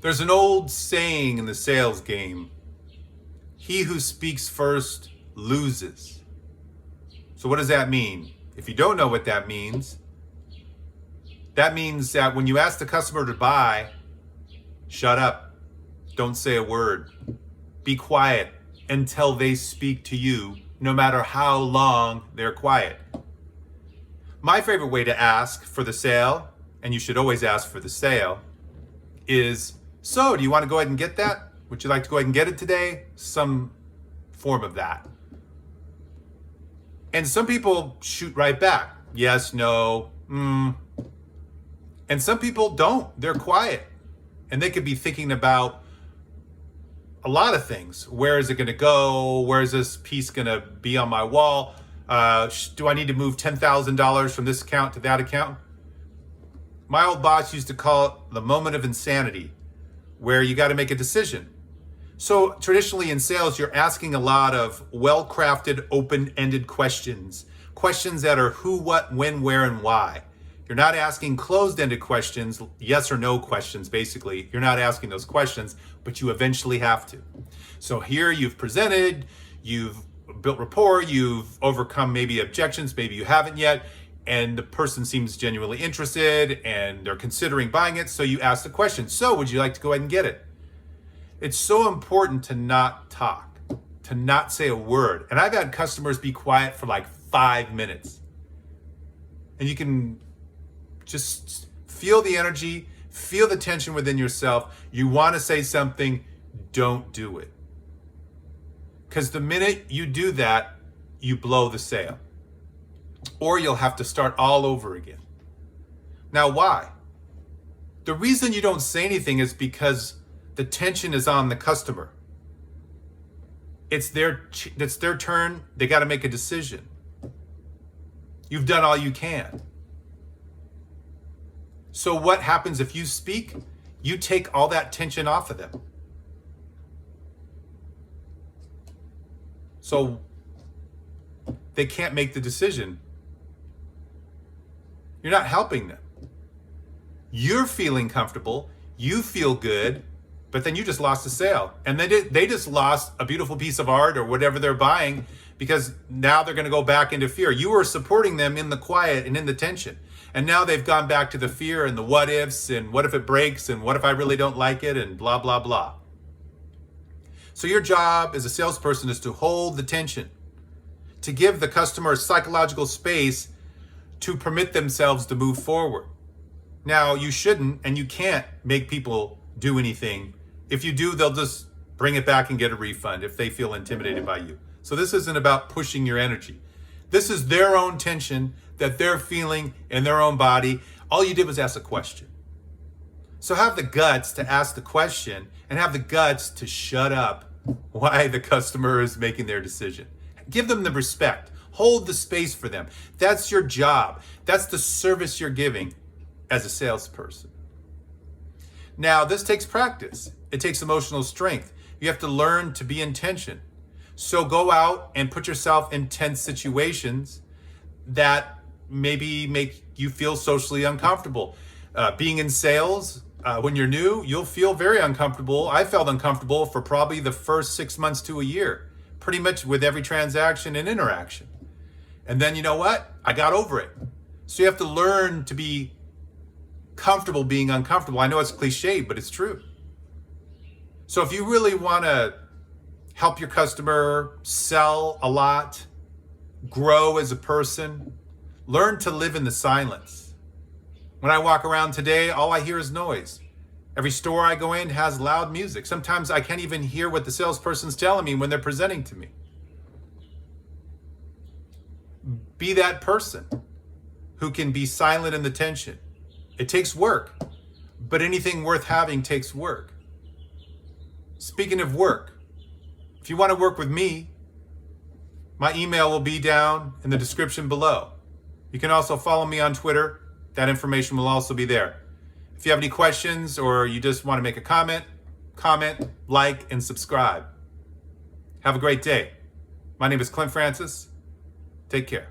There's an old saying in the sales game: he who speaks first loses. So what does that mean? If you don't know what that means that when you ask the customer to buy, shut up. Don't say a word. Be quiet until they speak to you, no matter how long they're quiet. My favorite way to ask for the sale, and you should always ask for the sale, is, so do you want to go ahead and get that? Would you like to go ahead and get it today? Some form of that. And some people shoot right back. Yes, no, And some people don't. They're quiet. And they could be thinking about a lot of things. Where is it going to go? Where is this piece going to be on my wall? Do I need to move $10,000 from this account to that account? My old boss used to call it the moment of insanity, where you got to make a decision. So traditionally in sales, you're asking a lot of well-crafted, open-ended questions. Questions that are who, what, when, where, and why. You're not asking closed-ended questions, yes or no questions, basically. You're not asking those questions, but you eventually have to. So here you've presented, you've built rapport, you've overcome maybe objections, maybe you haven't yet, and the person seems genuinely interested and they're considering buying it, so you ask the question, so would you like to go ahead and get it? It's so important to not talk, to not say a word. And I've had customers be quiet for like 5 minutes. And you can just feel the energy, feel the tension within yourself. You want to say something, don't do it. Because the minute you do that, you blow the sale. Or you'll have to start all over again. Now, why? The reason you don't say anything is because the tension is on the customer. It's their turn. They got to make a decision. You've done all you can. So what happens if you speak? You take all that tension off of them. So they can't make the decision. You're not helping them. You're feeling comfortable. You feel good, but then you just lost a sale. And they just lost a beautiful piece of art or whatever they're buying, because now they're going to go back into fear. You were supporting them in the quiet and in the tension. And now they've gone back to the fear and the what ifs and what if it breaks and what if I really don't like it and blah, blah, blah. So your job as a salesperson is to hold the tension, to give the customer psychological space to permit themselves to move forward. Now, you shouldn't and you can't make people do anything. If you do, they'll just bring it back and get a refund if they feel intimidated by you. So this isn't about pushing your energy. This is their own tension that they're feeling in their own body. All you did was ask a question. So have the guts to ask the question and have the guts to shut up why the customer is making their decision. Give them the respect. Hold the space for them. That's your job. That's the service you're giving as a salesperson. Now, this takes practice. It takes emotional strength. You have to learn to be in tension. So go out and put yourself in tense situations that maybe make you feel socially uncomfortable. Being in sales, when you're new, you'll feel very uncomfortable. I felt uncomfortable for probably the first 6 months to a year, pretty much with every transaction and interaction. And then you know what? I got over it. So you have to learn to be comfortable being uncomfortable. I know it's cliched, but it's true. So if you really want to help your customer sell a lot, grow as a person, learn to live in the silence. When I walk around today, all I hear is noise. Every store I go in has loud music. Sometimes I can't even hear what the salesperson's telling me when they're presenting to me. Be that person who can be silent in the tension. It takes work, but anything worth having takes work. Speaking of work, if you want to work with me, my email will be down in the description below. You can also follow me on Twitter. That information will also be there. If you have any questions or you just want to make a comment, like, and subscribe. Have a great day. My name is Clint Francis. Take care.